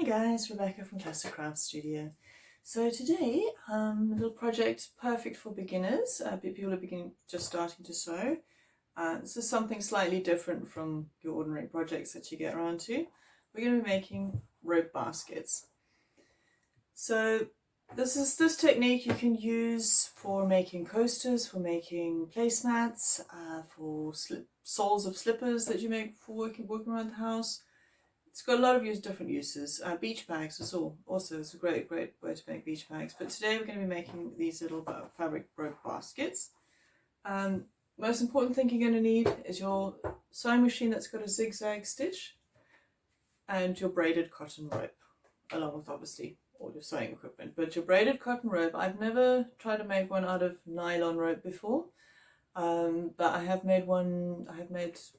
guys, Rebecca from Classic Craft Studio. So today, a little project perfect for beginners, people are just starting to sew. This is something slightly different from your ordinary projects that you get around to. We're going to be making rope baskets. So this technique you can use for making coasters, for making placemats, for soles of slippers that you make for working around the house. It's got a lot of different uses. Beach bags is also a great way to make beach bags. But today we're going to be making these little fabric rope baskets. Most important thing you're going to need is your sewing machine that's got a zigzag stitch and your braided cotton rope, along with obviously all your sewing equipment. But your braided cotton rope, I've never tried to make one out of nylon rope before, but I have made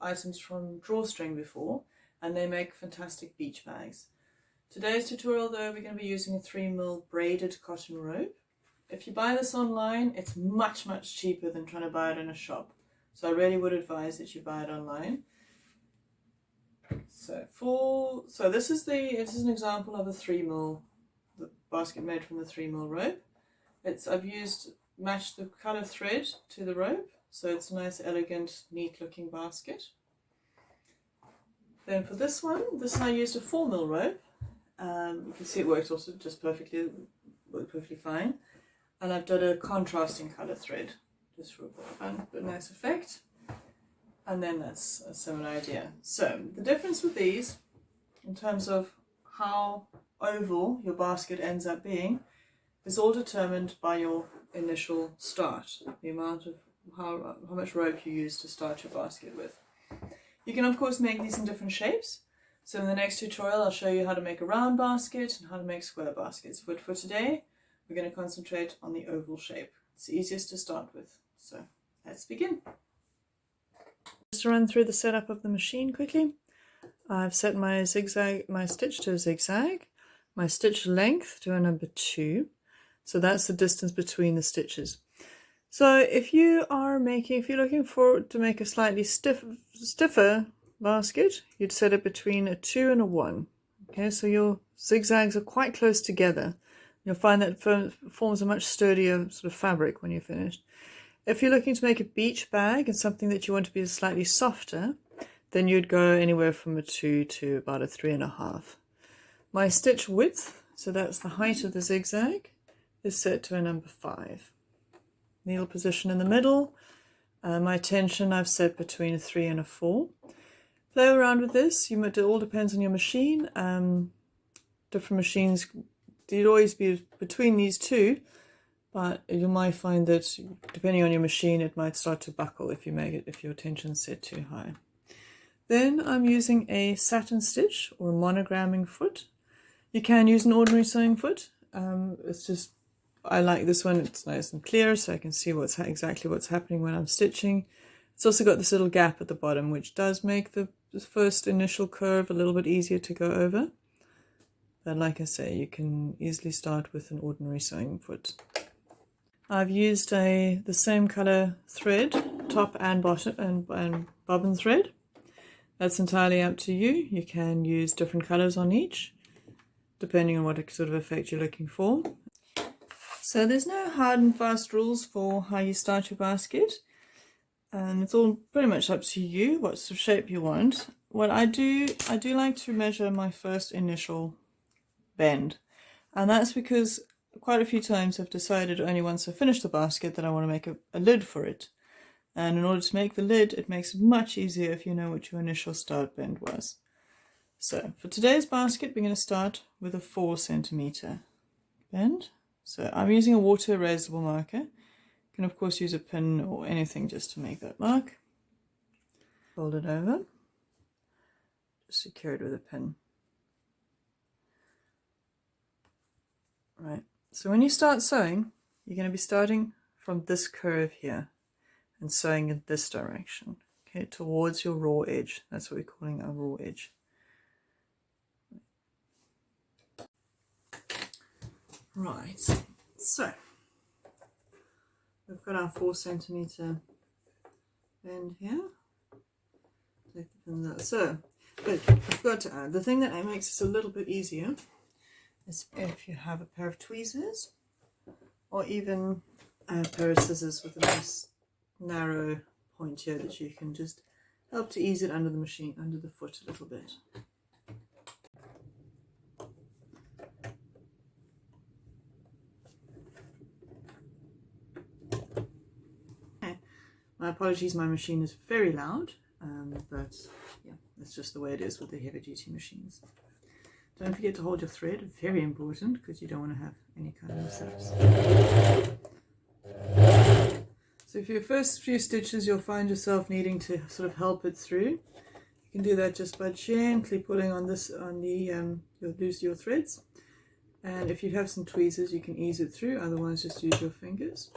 items from drawstring before, and they make fantastic beach bags. Today's tutorial though, we're going to be using a 3mm braided cotton rope. If you buy this online, it's much cheaper than trying to buy it in a shop. So I really would advise that you buy it online. So this is an example of a 3mm, the basket made from the 3mm rope. I've matched the colour thread to the rope, so it's a nice, elegant, neat looking basket. Then for this one I used a 4mm rope. You can see it worked also just perfectly fine. And I've done a contrasting colour thread just for a bit of fun, but a nice effect. And then that's a similar idea. So the difference with these, in terms of how oval your basket ends up being, is all determined by your initial start, the amount of how much rope you use to start your basket with. You can of course make these in different shapes. So in the next tutorial I'll show you how to make a round basket and how to make square baskets. But for today we're going to concentrate on the oval shape. It's the easiest to start with. So let's begin. Just to run through the setup of the machine quickly. I've set my stitch to a zigzag, my stitch length to a number 2. So that's the distance between the stitches. So if you're looking to make a slightly stiffer basket, you'd set it between a 2 and a 1. Okay, so your zigzags are quite close together. You'll find that it forms a much sturdier sort of fabric when you're finished. If you're looking to make a beach bag and something that you want to be slightly softer, then you'd go anywhere from a 2 to about a 3.5. My stitch width, so that's the height of the zigzag, is set to a number 5. Needle position in the middle. My tension I've set between a 3 and a 4. Play around with this. It all depends on your machine. Different machines, you'd always be between these two, but you might find that depending on your machine, it might start to buckle if your tension's set too high. Then I'm using a satin stitch or a monogramming foot. You can use an ordinary sewing foot. I like this one, it's nice and clear so I can see exactly what's happening when I'm stitching. It's also got this little gap at the bottom which does make the first initial curve a little bit easier to go over. But like I say, you can easily start with an ordinary sewing foot. I've used the same colour thread, top and bottom, and bobbin thread. That's entirely up to you. You can use different colours on each, depending on what sort of effect you're looking for. So there's no hard and fast rules for how you start your basket, and it's all pretty much up to you what sort of shape you want. What I do like to measure my first initial bend, and that's because quite a few times I've decided only once I've finished the basket that I want to make a lid for it. And in order to make the lid, it makes it much easier if you know what your initial start bend was. So for today's basket, we're going to start with a 4 cm bend. So I'm using a water erasable marker. You can of course use a pin or anything just to make that mark. Fold it over. Just secure it with a pin. Right, so when you start sewing, you're going to be starting from this curve here and sewing in this direction, okay, towards your raw edge. That's what we're calling our raw edge. Right, so we've got our 4 cm bend here. Take the pin there. So But I forgot to add, the thing that makes this a little bit easier is if you have a pair of tweezers or even a pair of scissors with a nice narrow point here that you can just help to ease it under the machine, under the foot a little bit. Okay. My apologies, my machine is very loud, but yeah, that's just the way it is with the heavy duty machines. Don't forget to hold your thread, very important, because you don't want to have any kind of mishaps. So for your first few stitches, you'll find yourself needing to sort of help it through. You can do that just by gently pulling on this, you'll lose your threads. And if you have some tweezers, you can ease it through, otherwise just use your fingers.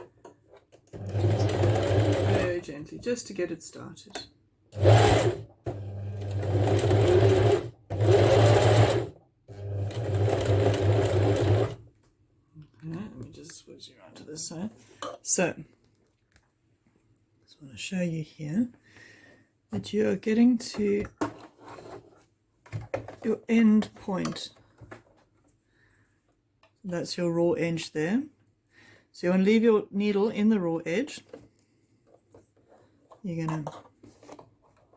Very gently, just to get it started. Let me just switch you around to this side. So, just want to show you here that you are getting to your end point. That's your raw edge there. So you want to leave your needle in the raw edge. You're going to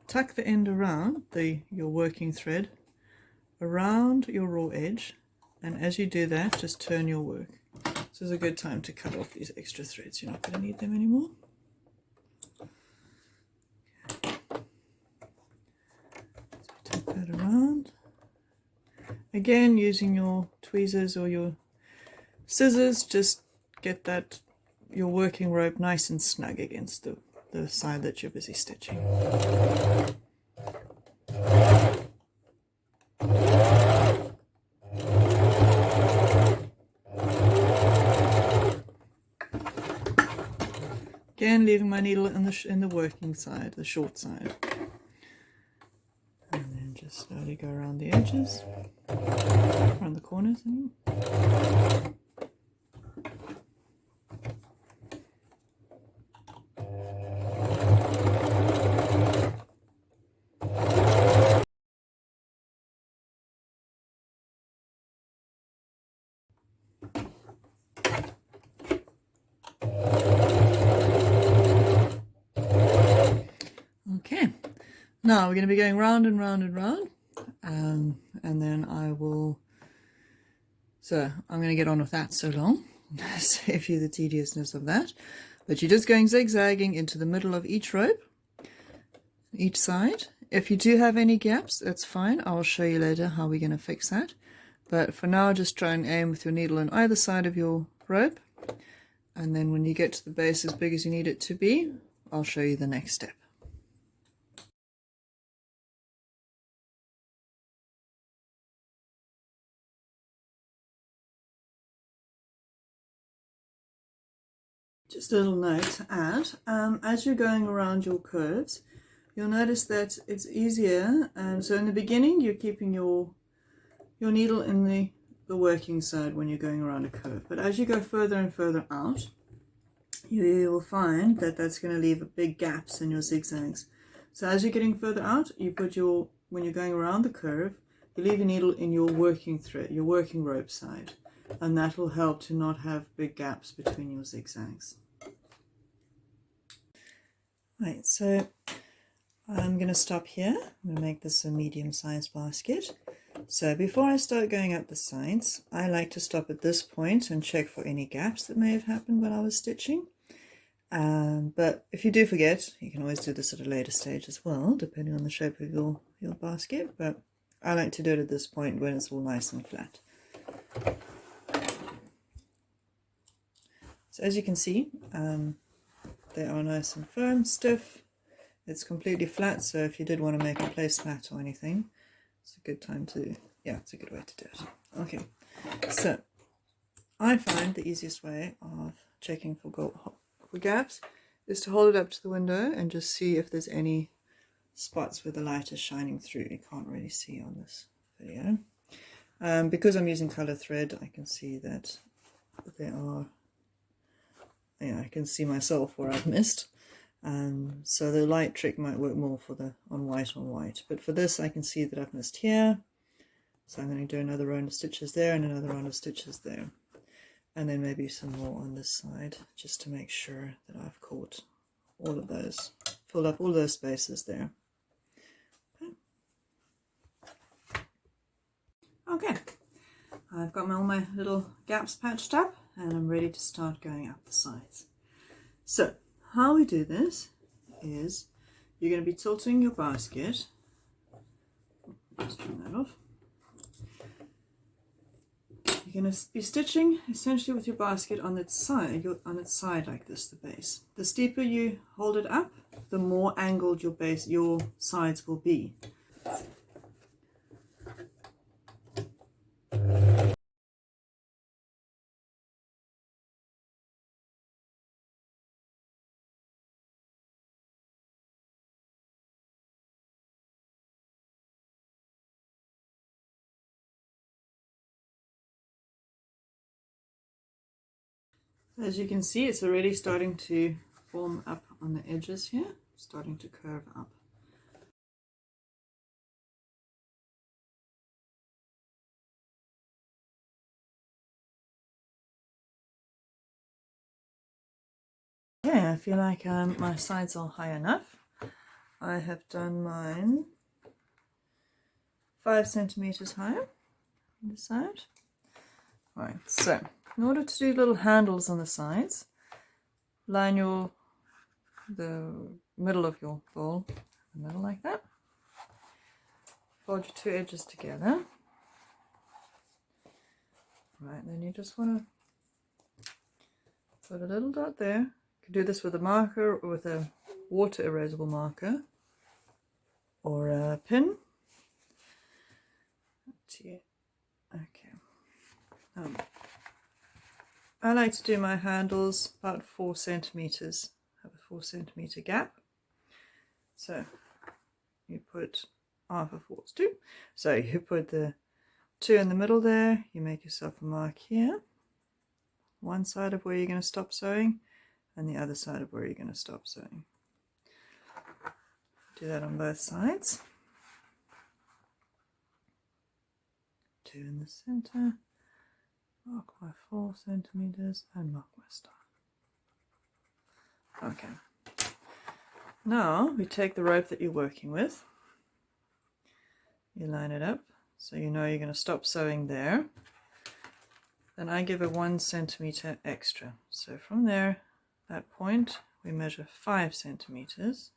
tuck the end around your working thread around your raw edge, and as you do that, just turn your work. This is a good time to cut off these extra threads. You're not going to need them anymore. Okay. So tuck that around. Again, using your tweezers or your scissors, just get your working rope nice and snug against the side that you're busy stitching. Again, leaving my needle in the working side, the short side. And then just slowly go around the edges, around the corners. Okay, now we're going to be going round and round and round, and then I'm going to get on with that so long, save you the tediousness of that, but you're just going zigzagging into the middle of each rope, each side. If you do have any gaps, that's fine, I'll show you later how we're going to fix that, but for now just try and aim with your needle on either side of your rope, and then when you get to the base as big as you need it to be, I'll show you the next step. Just a little note to add, as you're going around your curves, you'll notice that it's easier, so in the beginning you're keeping your needle in the working side when you're going around a curve, but as you go further and further out, you will find that that's going to leave big gaps in your zigzags. So as you're getting further out, when you're going around the curve, you leave your needle in your working thread, your working rope side, and that will help to not have big gaps between your zigzags. Right, so I'm going to stop here. I'm going to make this a medium-sized basket. So before I start going up the sides, I like to stop at this point and check for any gaps that may have happened while I was stitching. But if you do forget, you can always do this at a later stage as well, depending on the shape of your basket. But I like to do it at this point when it's all nice and flat. So as you can see, they are nice and firm, stiff. It's completely flat, so if you did want to make a placemat or anything, it's a good time to, it's a good way to do it. Okay, so I find the easiest way of checking for gaps is to hold it up to the window and just see if there's any spots where the light is shining through. You can't really see on this video. Because I'm using color thread, I can see that there are, I can see myself where I've missed. So the light trick might work more for the on white, but for this I can see that I've missed here, so I'm going to do another round of stitches there and another round of stitches there, and then maybe some more on this side, just to make sure that I've caught all of those, filled up all those spaces there. Okay, I've got all my little gaps patched up and I'm ready to start going up the sides. So how we do this is you're going to be tilting your basket. Just turn that off. You're going to be stitching essentially with your basket on its side, like this, the base. The steeper you hold it up, the more angled your sides will be. As you can see, it's already starting to form up on the edges here, starting to curve up. Okay, I feel like my sides are high enough. I have done mine 5 centimeters high on this side. Right, so in order to do little handles on the sides, line the middle of your bowl, the middle like that. Fold your two edges together. Right, then you just want to put a little dot there. You can do this with a marker or with a water erasable marker or a pin. Okay. I like to do my handles about 4 centimeters. Have a 4 centimeter gap. So you put half of 4's 2. So you put the 2 in the middle there. You make yourself a mark here. One side of where you're going to stop sewing, and the other side of where you're going to stop sewing. Do that on both sides. 2 in the center. Mark my 4 centimeters and mark my star. Okay. Now we take the rope that you're working with. You line it up so you know you're going to stop sewing there. Then I give a 1 centimeter extra. So from there, that point, we measure 5 centimeters.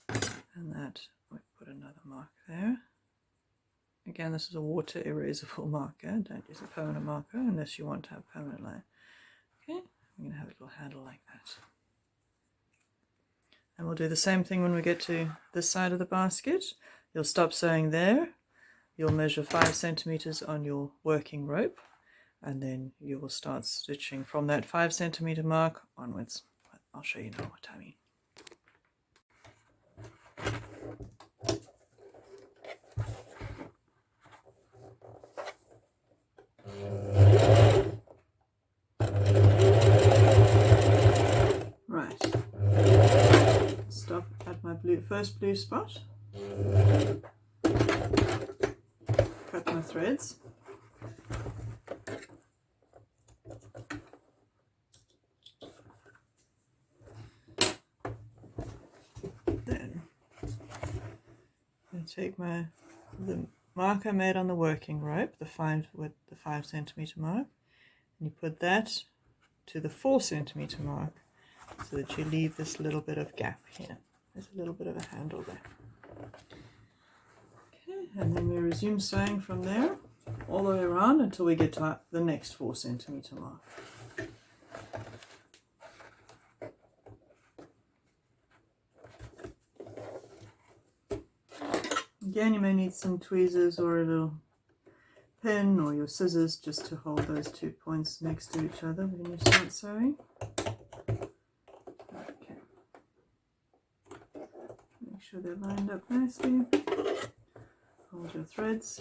And that, we put another mark there. Again, this is a water erasable marker. Don't use a permanent marker unless you want to have a permanent line. Okay, we're going to have a little handle like that. And we'll do the same thing when we get to this side of the basket. You'll stop sewing there. You'll measure 5 centimeters on your working rope. And then you will start stitching from that 5 centimeter mark onwards. I'll show you now what I mean. Right. Stop at my first blue spot. Cut my threads. Then I take the mark I made on the working rope, the 5 centimeter mark, and you put that to the 4 centimeter mark so that you leave this little bit of gap here. There's a little bit of a handle there. Okay, and then we resume sewing from there all the way around until we get to the next 4 centimeter mark. Again, you may need some tweezers or a little pin or your scissors just to hold those 2 points next to each other when you start sewing. Okay. Make sure they're lined up nicely. Hold your threads.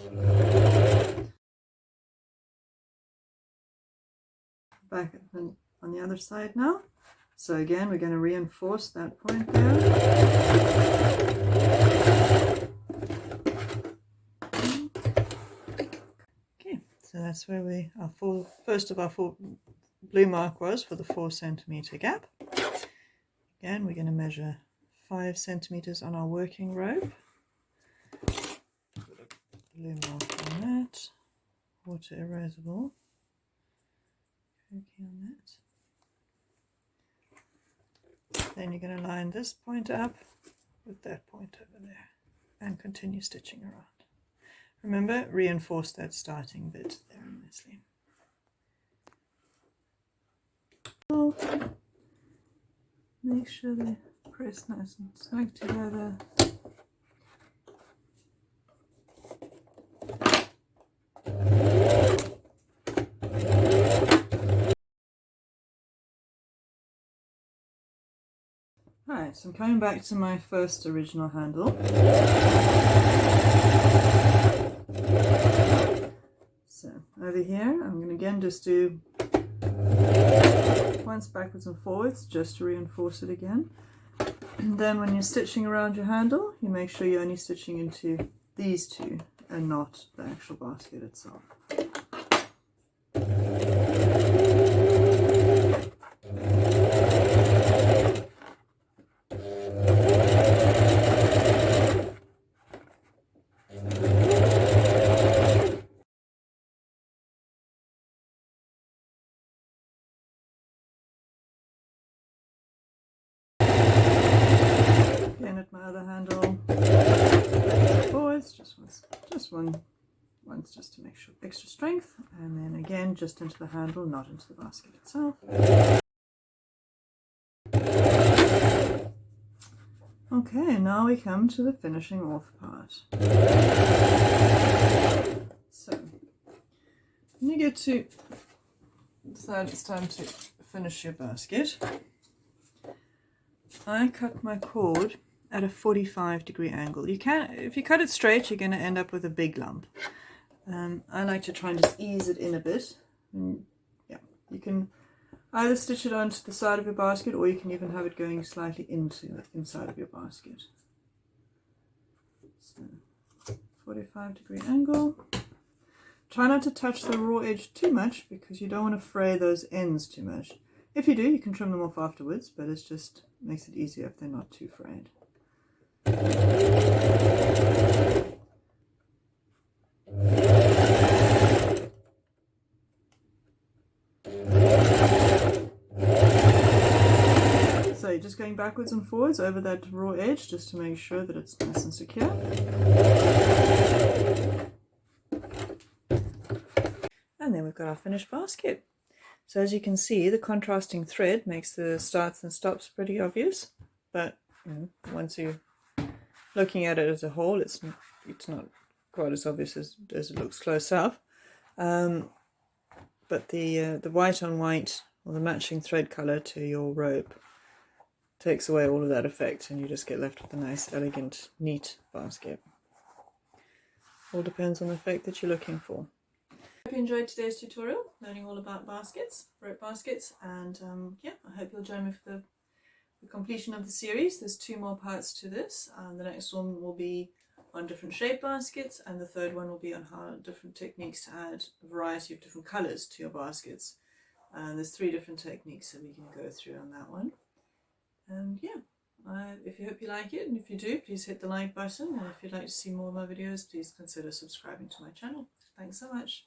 Back on the other side now. So again, we're going to reinforce that point there. Okay, so that's where our first of our four blue mark was for the 4 centimeter gap. Again, we're going to measure 5 centimeters on our working rope. Put a blue mark on that, water erasable. Okay, on that. Then you're going to line this point up with that point over there and continue stitching around. Remember, reinforce that starting bit there nicely. Make sure they press nice and snug together. Alright, so I'm coming back to my first original handle. So over here, I'm going to again just do once backwards and forwards just to reinforce it again. And then when you're stitching around your handle, you make sure you're only stitching into these two and not the actual basket itself. Again at my other handle, forwards, just once just to make sure extra strength, and then again just into the handle, not into the basket itself. Okay, now we come to the finishing off part. So when you get to decide it's time to finish your basket, I cut my cord at a 45-degree angle. You can, if you cut it straight, you're going to end up with a big lump. I like to try and just ease it in a bit. And yeah, you can either stitch it onto the side of your basket, or you can even have it going slightly into the inside of your basket. So 45-degree angle. Try not to touch the raw edge too much because you don't want to fray those ends too much. If you do, you can trim them off afterwards, but it just makes it easier if they're not too frayed. So you're just going backwards and forwards over that raw edge just to make sure that it's nice and secure. And then we've got our finished basket. So as you can see, the contrasting thread makes the starts and stops pretty obvious, but once you're looking at it as a whole, it's not quite as obvious as it looks close up. But the white on white, or the matching thread color to your rope, takes away all of that effect, and you just get left with a nice, elegant, neat basket. All depends on the effect that you're looking for. I hope you enjoyed today's tutorial, learning all about baskets, rope baskets, and yeah, I hope you'll join me for the completion of the series. There's 2 more parts to this, and the next one will be on different shape baskets, and the third one will be on how different techniques to add a variety of different colours to your baskets. And there's 3 different techniques that we can go through on that one. And yeah, if you hope you like it, and if you do, please hit the like button, and if you'd like to see more of my videos, please consider subscribing to my channel. Thanks so much.